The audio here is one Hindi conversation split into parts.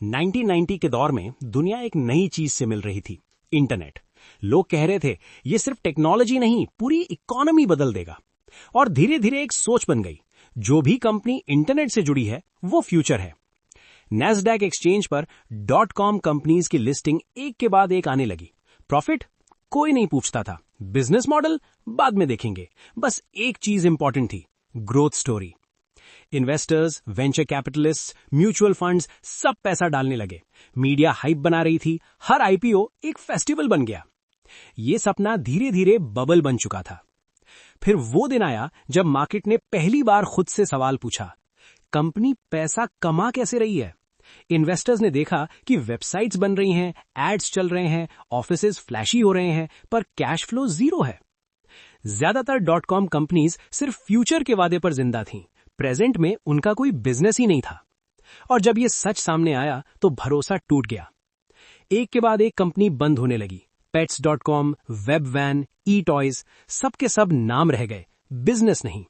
1990 के दौर में दुनिया एक नई चीज से मिल रही थी, इंटरनेट। लोग कह रहे थे ये सिर्फ टेक्नोलॉजी नहीं, पूरी इकोनॉमी बदल देगा। और धीरे धीरे एक सोच बन गई, जो भी कंपनी इंटरनेट से जुड़ी है वो फ्यूचर है। नैस्डैक एक्सचेंज पर .com कंपनीज की लिस्टिंग एक के बाद एक आने लगी। प्रॉफिट कोई नहीं पूछता था, बिजनेस मॉडल बाद में देखेंगे, बस एक चीज इंपॉर्टेंट थी, growth story. Investors, venture capitalist, mutual funds सब पैसा डालने लगे। मीडिया हाइप बना रही थी, हर आईपीओ एक फेस्टिवल बन गया। ये सपना धीरे धीरे बबल बन चुका था। फिर वो दिन आया जब मार्केट ने पहली बार खुद से सवाल पूछा, कंपनी पैसा कमा कैसे रही है? इन्वेस्टर्स ने देखा कि वेबसाइट्स बन रही हैं, एड्स चल रहे हैं, ऑफिसेज फ्लैशी हो रहे हैं, पर कैश फ्लो जीरो है। ज्यादातर .com कंपनीज सिर्फ फ्यूचर के वादे पर जिंदा थीं, प्रेजेंट में उनका कोई बिजनेस ही नहीं था। और जब ये सच सामने आया तो भरोसा टूट गया। एक के बाद एक कंपनी बंद होने लगी। Pets.com, वेबवैन, ई-टॉयज, सब के सब नाम रह गए, बिजनेस नहीं।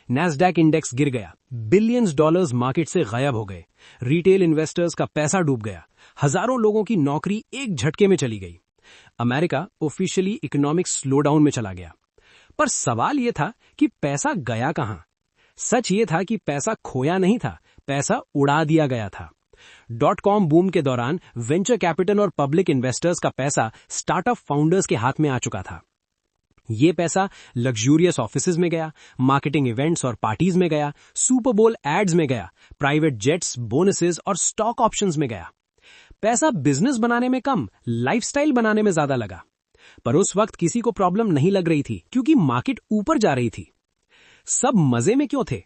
नैस्डैक इंडेक्स गिर गया, बिलियंस डॉलर्स मार्केट से गायब हो गए, रिटेल इन्वेस्टर्स का पैसा डूब गया, हजारों लोगों की नौकरी एक झटके में चली गई। अमेरिका ऑफिशियली इकोनॉमिक स्लोडाउन में चला गया। पर सवाल यह था कि पैसा गया कहां? सच ये था कि पैसा खोया नहीं था, पैसा उड़ा दिया गया था। .com बूम के दौरान वेंचर कैपिटल और पब्लिक इन्वेस्टर्स का पैसा स्टार्टअप फाउंडर्स के हाथ में आ चुका था। ये पैसा लग्जूरियस ऑफिसेज में गया, मार्केटिंग इवेंट्स और पार्टीज में गया, सुपर बोल एड्स में गया, प्राइवेट जेट्स, बोनसेस और स्टॉक ऑप्शंस में गया। पैसा बिजनेस बनाने में कम, लाइफस्टाइल बनाने में ज्यादा लगा। पर उस वक्त किसी को प्रॉब्लम नहीं लग रही थी, क्योंकि मार्केट ऊपर जा रही थी। सब मजे में क्यों थे?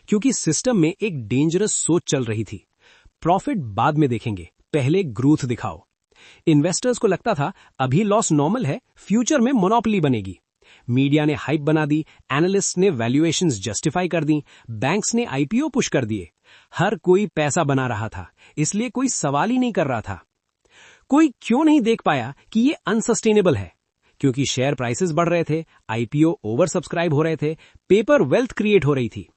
क्योंकि सिस्टम में एक डेंजरस सोच चल रही थी, प्रॉफिट बाद में देखेंगे, पहले ग्रोथ दिखाओ। इन्वेस्टर्स को लगता था अभी लॉस नॉर्मल है, फ्यूचर में मोनोपोली बनेगी। मीडिया ने हाइप बना दी, एनालिस्ट ने वैल्यूएशंस जस्टिफाई कर दी, बैंक्स ने आईपीओ पुश कर दिए। हर कोई पैसा बना रहा था, इसलिए कोई सवाल ही नहीं कर रहा था। कोई क्यों नहीं देख पाया कि ये अनसस्टेनेबल है? क्योंकि शेयर प्राइसेस बढ़ रहे थे, आईपीओ ओवर सब्सक्राइब हो रहे थे, पेपर वेल्थ क्रिएट हो रही थी।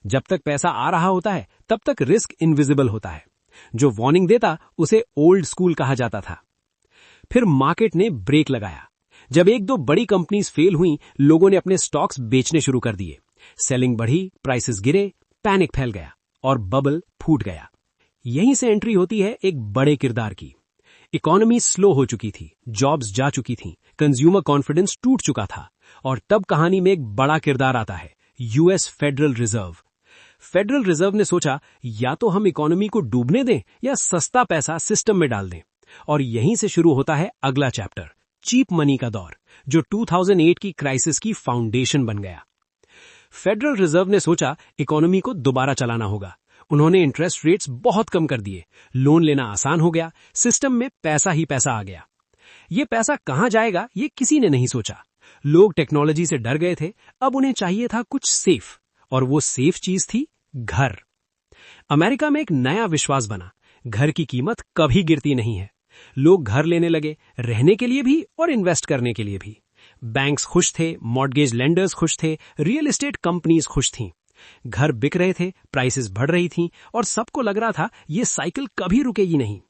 जब तक पैसा आ रहा होता है तब तक रिस्क इनविजिबल होता है। जो वार्निंग देता उसे ओल्ड स्कूल कहा जाता था। फिर मार्केट ने ब्रेक लगाया। जब एक दो बड़ी कंपनीज फेल हुई, लोगों ने अपने स्टॉक्स बेचने शुरू कर दिए। सेलिंग बढ़ी, प्राइसेस गिरे, पैनिक फैल गया और बबल फूट गया। यहीं से एंट्री होती है एक बड़े किरदार की। इकोनॉमी स्लो हो चुकी थी, जॉब्स जा चुकी थीं, कंज्यूमर कॉन्फिडेंस टूट चुका था। और तब कहानी में एक बड़ा किरदार आता है, US federal reserve. Federal reserve ने सोचा, या तो हम इकोनॉमी को डूबने दें या सस्ता पैसा सिस्टम में डाल दें। और यहीं से शुरू होता है अगला चैप्टर, चीप मनी का दौर, जो 2008 की क्राइसिस की फाउंडेशन बन गया। फेडरल रिजर्व ने सोचा इकोनॉमी को दोबारा चलाना होगा। उन्होंने इंटरेस्ट रेट्स बहुत कम कर दिए, लोन लेना आसान हो गया, सिस्टम में पैसा ही पैसा आ गया। ये पैसा कहां जाएगा ये किसी ने नहीं सोचा। लोग टेक्नोलॉजी से डर गए थे, अब उन्हें चाहिए था कुछ सेफ, और वो सेफ चीज थी घर। अमेरिका में एक नया विश्वास बना, घर की कीमत कभी गिरती नहीं है। लोग घर लेने लगे, रहने के लिए भी और इन्वेस्ट करने के लिए भी। बैंक्स खुश थे, मॉर्गेज लेंडर्स खुश थे, रियल एस्टेट कंपनीज खुश थीं। घर बिक रहे थे, प्राइसेस बढ़ रही थीं और सबको लग रहा था ये साइकिल कभी रुकेगी नहीं।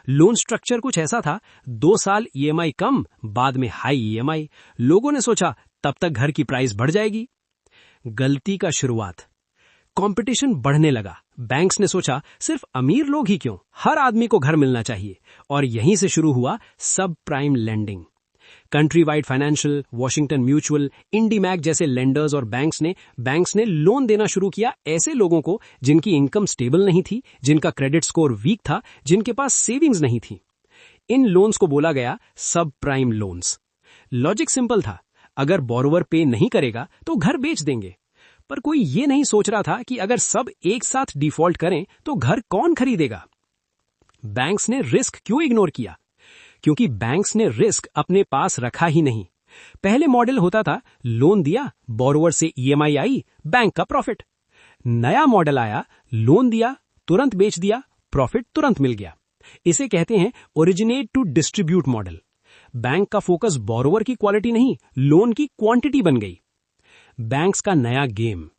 लोन स्ट्रक्चर कुछ ऐसा था, 2 साल ईएमआई कम, बाद में हाई ईएमआई। लोगों ने सोचा तब तक घर की प्राइस बढ़ जाएगी। गलती का शुरुआत। कंपटीशन बढ़ने लगा। बैंक्स ने सोचा सिर्फ अमीर लोग ही क्यों, हर आदमी को घर मिलना चाहिए। और यहीं से शुरू हुआ subprime lending. Countrywide Financial, Washington Mutual, IndyMac जैसे लेंडर्स और बैंक्स ने लोन देना शुरू किया ऐसे लोगों को जिनकी इनकम स्टेबल नहीं थी, जिनका क्रेडिट स्कोर वीक था, जिनके पास सेविंग्स नहीं थी। इन लोन्स को बोला गया सब प्राइम लोन्स। लॉजिक सिंपल था, अगर बोरोवर पे नहीं करेगा तो घर बेच देंगे। पर कोई ये नहीं सोच रहा था कि अगर सब एक साथ डिफॉल्ट करें तो घर कौन खरीदेगा। बैंक्स ने रिस्क क्यों इग्नोर किया? क्योंकि बैंक्स ने रिस्क अपने पास रखा ही नहीं। पहले मॉडल होता था, लोन दिया, बोरोवर से ईएमआई आई, बैंक का प्रॉफिट। नया मॉडल आया, लोन दिया, तुरंत बेच दिया, प्रॉफिट तुरंत मिल गया। इसे कहते हैं originate to distribute model. Bank का फोकस बोरोवर की क्वालिटी नहीं, लोन की क्वांटिटी बन गई। बैंक्स का नया गेम।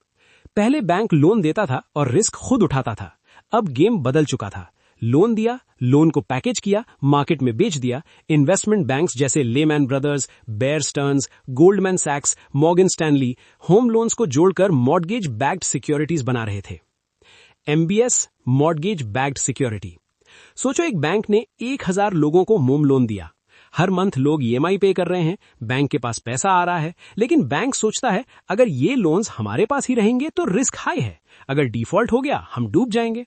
पहले बैंक लोन देता था और रिस्क खुद उठाता था। अब गेम बदल चुका था। लोन दिया, लोन को पैकेज किया, मार्केट में बेच दिया। इन्वेस्टमेंट बैंक्स जैसे Lehman Brothers, Bear Stearns, Goldman सैक्स, मॉर्गन स्टैनली होम लोन्स को जोड़कर मॉर्गेज बैक्ड सिक्योरिटीज बना रहे थे। MBS, mortgage backed security. सोचो, एक बैंक ने 1000 लोगों को होम लोन दिया। हर मंथ लोग ईएमआई पे कर रहे हैं, बैंक के पास पैसा आ रहा है, लेकिन बैंक सोचता है अगर ये लोन्स हमारे पास ही रहेंगे तो रिस्क हाई है, अगर डिफॉल्ट हो गया हम डूब जाएंगे।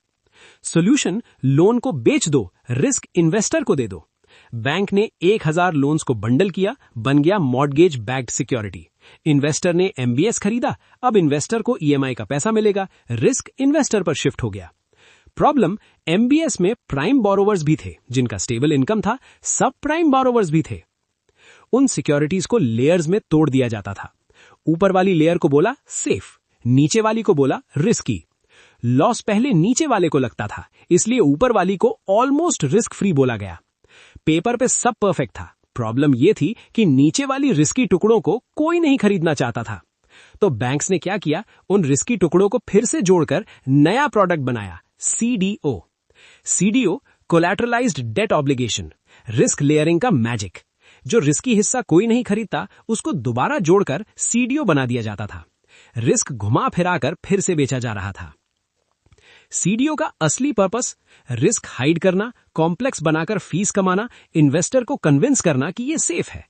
सॉल्यूशन, लोन को बेच दो, रिस्क इन्वेस्टर को दे दो। बैंक ने 1000 लोन्स को बंडल किया, बन गया मॉर्गेज बैक्ड सिक्योरिटी। इन्वेस्टर ने एमबीएस खरीदा, अब इन्वेस्टर को ईएमआई का पैसा मिलेगा, रिस्क इन्वेस्टर पर शिफ्ट हो गया। प्रॉब्लम, एमबीएस में प्राइम बोरोवर्स भी थे जिनका स्टेबल इनकम था, सब प्राइम बोरोवर्स भी थे। उन सिक्योरिटीज को लेयर्स में तोड़ दिया जाता था। ऊपर वाली लेयर को बोला सेफ, नीचे वाली को बोला रिस्की। लॉस पहले नीचे वाले को लगता था, इसलिए ऊपर वाली को ऑलमोस्ट रिस्क फ्री बोला गया। पेपर पे सब परफेक्ट था। प्रॉब्लम यह थी कि नीचे वाली रिस्की टुकड़ों को कोई नहीं खरीदना चाहता था। तो बैंक्स ने क्या किया, उन रिस्की टुकड़ों को फिर से जोड़कर नया प्रोडक्ट बनाया, CDO. CDO, collateralised debt obligation, risk layering का मैजिक। जो रिस्की हिस्सा कोई नहीं खरीदता, उसको दोबारा जोड़कर सीडीओ बना दिया जाता था। रिस्क घुमा फिराकर फिर से बेचा जा रहा था। सीडीओ का असली पर्पस, रिस्क हाइड करना, कॉम्प्लेक्स बनाकर फीस कमाना, इन्वेस्टर को कन्विंस करना कि ये सेफ है।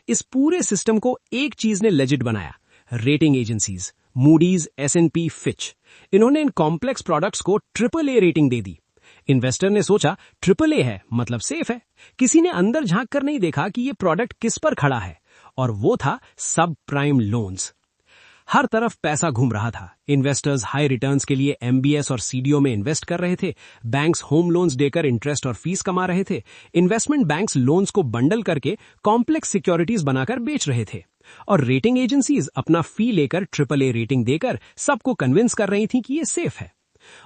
इस पूरे सिस्टम को एक चीज ने लेजिट बनाया, रेटिंग एजेंसीज, मूडीज, एस&पी, फिच। इन्होंने इन कॉम्प्लेक्स प्रोडक्ट्स को AAA रेटिंग दे दी। इन्वेस्टर ने सोचा AAA है मतलब सेफ है। किसी ने अंदर झांक कर नहीं देखा कि ये प्रोडक्ट किस पर खड़ा है, और वो था सब प्राइम लोन्स। हर तरफ पैसा घूम रहा था। इन्वेस्टर्स हाई रिटर्न्स के लिए एमबीएस और सीडीओ में इन्वेस्ट कर रहे थे। बैंक्स होम लोन्स देकर इंटरेस्ट और फीस कमा रहे थे। इन्वेस्टमेंट बैंक्स लोन्स को बंडल करके कॉम्प्लेक्स सिक्योरिटीज बनाकर बेच रहे थे। और रेटिंग एजेंसीज अपना फी लेकर AAA रेटिंग देकर सबको कन्विंस कर रही थी कि ये सेफ है।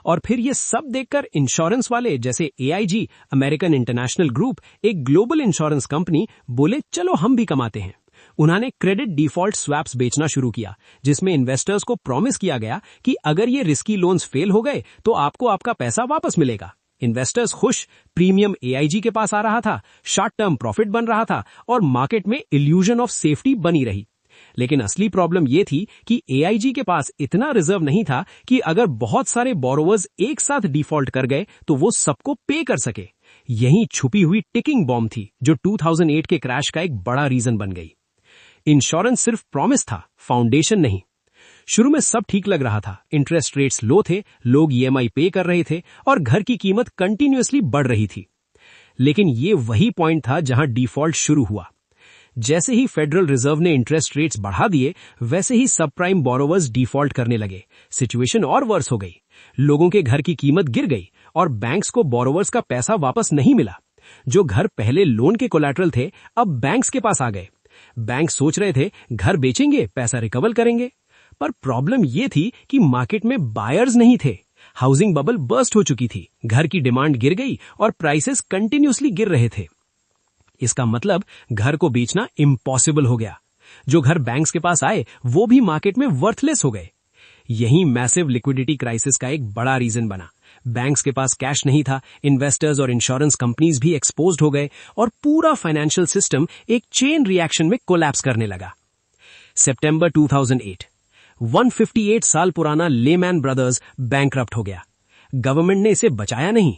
और फिर ये सब देखकर इंश्योरेंस वाले जैसे एआईजी, अमेरिकन इंटरनेशनल ग्रुप, एक ग्लोबल इंश्योरेंस कंपनी, बोले चलो हम भी कमाते हैं। उन्होंने क्रेडिट डिफॉल्ट स्वैप्स बेचना शुरू किया, जिसमें इन्वेस्टर्स को प्रॉमिस किया गया कि अगर ये रिस्की लोन्स फेल हो गए तो आपको आपका पैसा वापस मिलेगा। इन्वेस्टर्स खुश, प्रीमियम एआईजी के पास आ रहा था, शॉर्ट टर्म प्रॉफिट बन रहा था और मार्केट में इल्यूजन ऑफ सेफ्टी बनी रही। लेकिन असली प्रॉब्लम यह थी कि एआईजी के पास इतना रिजर्व नहीं था कि अगर बहुत सारे बोरोवर्स एक साथ डिफॉल्ट कर गए तो वो सबको पे कर सके। यही छुपी हुई टिकिंग बॉम्ब थी जो 2008 के क्रैश का एक बड़ा रीजन बन गई। इंश्योरेंस सिर्फ प्रॉमिस था, फाउंडेशन नहीं। शुरू में सब ठीक लग रहा था, इंटरेस्ट रेट्स लो थे, लोग ईएमआई पे कर रहे थे और घर की कीमत कंटिन्यूअसली बढ़ रही थी। लेकिन ये वही पॉइंट था जहां डिफॉल्ट शुरू हुआ। जैसे ही फेडरल रिजर्व ने इंटरेस्ट रेट्स बढ़ा दिए, वैसे ही सब प्राइम बोरोवर्स डिफॉल्ट करने लगे। सिचुएशन और वर्स हो गई। लोगों के घर की कीमत गिर गई और बैंक्स को बोरोवर्स का पैसा वापस नहीं मिला। जो घर पहले लोन के कोलैटरल थे, अब बैंक्स के पास आ गए। बैंक सोच रहे थे घर बेचेंगे, पैसा रिकवर करेंगे, पर प्रॉब्लम यह थी कि मार्केट में बायर्स नहीं थे। हाउसिंग बबल बर्स्ट हो चुकी थी, घर की डिमांड गिर गई और प्राइसेस कंटिन्यूअसली गिर रहे थे। इसका मतलब घर को बेचना इम्पॉसिबल हो गया। जो घर बैंक्स के पास आए वो भी मार्केट में वर्थलेस हो गए। यही मैसिव लिक्विडिटी क्राइसिस का एक बड़ा रीजन बना। बैंक्स के पास कैश नहीं था, इन्वेस्टर्स और इंश्योरेंस कंपनीज भी एक्सपोज्ड हो गए और पूरा फाइनेंशियल सिस्टम एक चेन रिएक्शन में कोलैप्स करने लगा। सितंबर 2008, 158 साल पुराना लेमैन ब्रदर्स बैंकरप्ट हो गया। गवर्नमेंट ने इसे बचाया नहीं,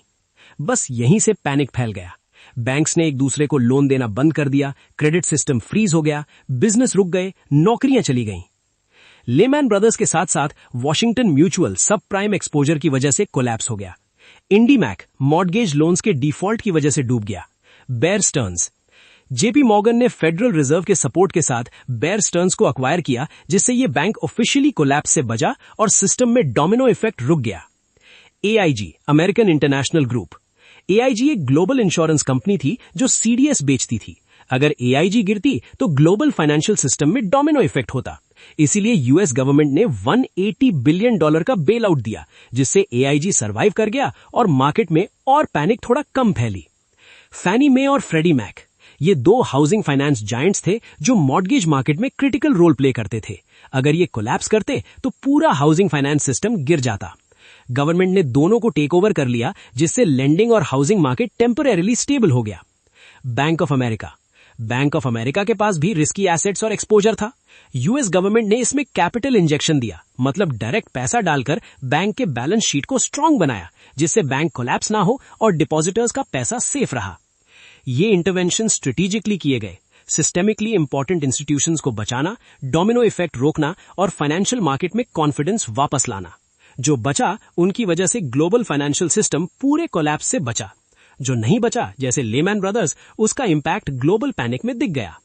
बस यहीं से पैनिक फैल गया। बैंक्स ने एक दूसरे को लोन देना बंद कर दिया, क्रेडिट सिस्टम फ्रीज हो गया, बिजनेस रुक गए, नौकरियां चली गईं। लेमैन ब्रदर्स के साथ साथ वॉशिंगटन म्यूचुअल सब प्राइम एक्सपोजर की वजह से कोलैप्स हो गया। इंडीमैक मॉर्गेज लोन्स के डिफॉल्ट की वजह से डूब गया। बेयर स्टर्न्स, जेपी मॉर्गन ने फेडरल रिजर्व के सपोर्ट के साथ बेयर स्टर्न्स को अक्वायर किया, जिससे यह बैंक ऑफिशियली कोलैप्स से बचा और सिस्टम में डोमिनो इफेक्ट रुक गया। AIG, American international group. AIG एक ग्लोबल इंश्योरेंस कंपनी थी जो सीडीएस बेचती थी। अगर एआईजी गिरती तो ग्लोबल फाइनेंशियल सिस्टम में डोमिनो इफेक्ट होता। इसीलिए यूएस गवर्नमेंट ने $180 बिलियन का बेल आउट दिया, जिससे एआईजी सर्वाइव कर गया और मार्केट में और पैनिक थोड़ा कम फैली। फैनी मे और फ्रेडी मैक, ये दो हाउसिंग फाइनेंस जायंट्स थे जो मॉर्गेज मार्केट में क्रिटिकल रोल प्ले करते थे। अगर ये कोलैप्स करते तो पूरा हाउसिंग फाइनेंस सिस्टम गिर जाता। गवर्नमेंट ने दोनों को टेक ओवर कर लिया, जिससे लेंडिंग और हाउसिंग मार्केट टेम्परेरीली स्टेबल हो गया। बैंक ऑफ अमेरिका के पास भी रिस्की एसेट्स और एक्सपोजर था। यूएस गवर्नमेंट ने इसमें कैपिटल इंजेक्शन दिया, मतलब डायरेक्ट पैसा डालकर बैंक के बैलेंस शीट को स्ट्रांग बनाया, जिससे बैंक कोलैप्स ना हो और डिपॉजिटर्स का पैसा सेफ रहा। ये इंटरवेंशन स्ट्रेटेजिकली किए गए, सिस्टेमिकली इंपॉर्टेंट इंस्टीट्यूशंस को बचाना, डोमिनो इफेक्ट रोकना और फाइनेंशियल मार्केट में कॉन्फिडेंस वापस लाना। जो बचा, उनकी वजह से ग्लोबल फाइनेंशियल सिस्टम पूरे कोलैप्स से बचा। जो नहीं बचा, जैसे लेमैन ब्रदर्स, उसका इंपैक्ट ग्लोबल पैनिक में दिख गया।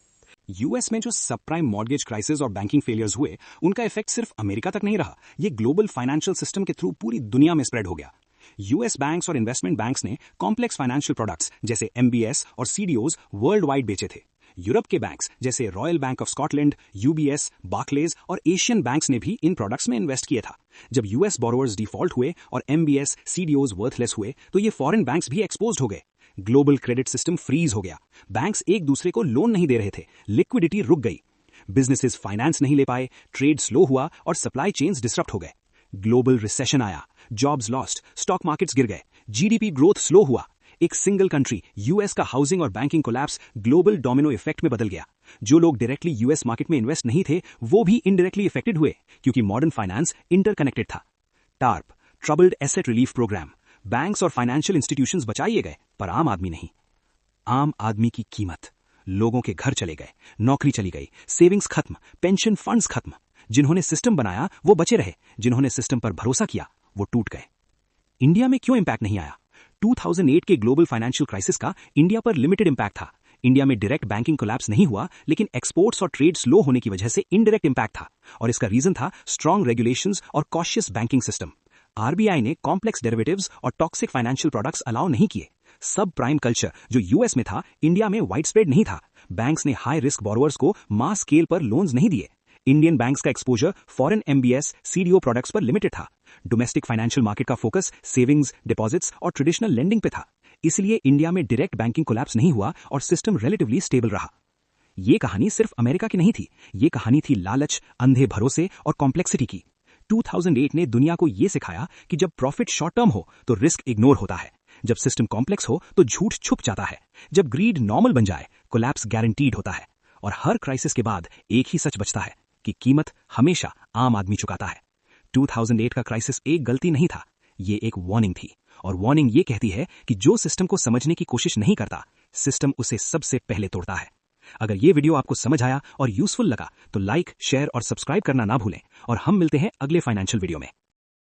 यूएस में जो सबप्राइम मॉर्गेज क्राइसिस और बैंकिंग फेलियर्स हुए, उनका इफेक्ट सिर्फ अमेरिका तक नहीं रहा, ये ग्लोबल फाइनेंशियल सिस्टम के थ्रू पूरी दुनिया में स्प्रेड हो गया। यूएस बैंक्स और इन्वेस्टमेंट बैंक्स ने कॉम्प्लेक्स फाइनेंशियल प्रोडक्ट्स जैसे एमबीएस और सीडीओज वर्ल्ड वाइड बेचे थे। यूरोप के बैंक्स जैसे royal bank of Scotland, UBS, Barclays और एशियन बैंक्स ने भी इन प्रोडक्ट्स में इन्वेस्ट किया था। जब यूएस बोरोवर्स डिफॉल्ट हुए और एमबीएस, सीडीओज वर्थलेस हुए, तो ये फॉरेन बैंक्स भी एक्सपोज्ड हो गए। ग्लोबल क्रेडिट सिस्टम फ्रीज हो गया। बैंक्स एक दूसरे को लोन नहीं दे रहे थे, लिक्विडिटी रुक गई। बिजनेसेस फाइनेंस नहीं ले पाए, ट्रेड स्लो हुआ और सप्लाई चेन्स डिसरप्ट हो गए। ग्लोबल रिसेशन आया, जॉब्स लॉस्ट, स्टॉक मार्केट्स गिर गए, जीडीपी ग्रोथ स्लो हुआ। एक सिंगल कंट्री यूएस का हाउसिंग और banking collapse global domino effect में बदल गया। जो लोग डायरेक्टली यूएस मार्केट में इन्वेस्ट नहीं थे, वो भी इनडायरेक्टली इफेक्टेड हुए, क्योंकि मॉडर्न फाइनेंस इंटरकनेक्टेड था। TARP, troubled asset relief program, banks और फाइनेंशियल इंस्टीट्यूशंस बचाइए गए, पर आम आदमी नहीं। आम आदमी की कीमत, लोगों के घर चले गए, नौकरी चली गई, सेविंग्स खत्म, पेंशन फंड्स खत्म। जिन्होंने सिस्टम बनाया वो बचे रहे, जिन्होंने सिस्टम पर भरोसा किया वो टूट गए। इंडिया में क्यों इंपैक्ट नहीं आया? 2008 के ग्लोबल फाइनेंशियल क्राइसिस का इंडिया पर लिमिटेड इंपैक्ट था। इंडिया में डायरेक्ट बैंकिंग कोलैप्स नहीं हुआ, लेकिन एक्सपोर्ट्स और ट्रेड स्लो होने की वजह से इनडायरेक्ट इंपैक्ट था, और इसका रीजन था स्ट्रांग रेगुलेशंस और कॉशियस बैंकिंग सिस्टम। आरबीआई ने कॉम्प्लेक्स डेरिवेटिव्स और टॉक्सिक फाइनेंशियल प्रोडक्ट्स अलाउ नहीं किए। सब प्राइम कल्चर जो यूएस में था, इंडिया में वाइड स्प्रेड नहीं था। बैंक्स ने हाई रिस्क बोरोवर्स को मास स्केल पर लोन्स नहीं दिए। इंडियन बैंक्स का exposure foreign MBS, CDO products पर लिमिटेड था। डोमेस्टिक फाइनेंशियल मार्केट का फोकस सेविंग्स, डिपॉजिट्स और ट्रेडिशनल लेंडिंग पे था। इसलिए इंडिया में डायरेक्ट बैंकिंग कोलैप्स नहीं हुआ और सिस्टम रिलेटिवली स्टेबल रहा। ये कहानी सिर्फ अमेरिका की नहीं थी, ये कहानी थी लालच, अंधे भरोसे और कॉम्प्लेक्सिटी की। 2008 ने दुनिया को यह सिखाया कि जब प्रॉफिट शॉर्ट टर्म हो तो रिस्क इग्नोर होता है, जब सिस्टम कॉम्प्लेक्स हो तो झूठ छुप जाता है, जब ग्रीड नॉर्मल बन जाए कोलैप्स गारंटीड होता है। और हर क्राइसिस के बाद एक ही सच बचता है कि कीमत हमेशा आम आदमी चुकाता है। 2008 का क्राइसिस एक गलती नहीं था, ये एक वार्निंग थी, और वार्निंग ये कहती है कि जो सिस्टम को समझने की कोशिश नहीं करता, सिस्टम उसे सबसे पहले तोड़ता है। अगर ये वीडियो आपको समझ आया और यूजफुल लगा तो लाइक, शेयर और सब्सक्राइब करना ना भूलें, और हम मिलते हैं अगले फाइनेंशियल वीडियो में।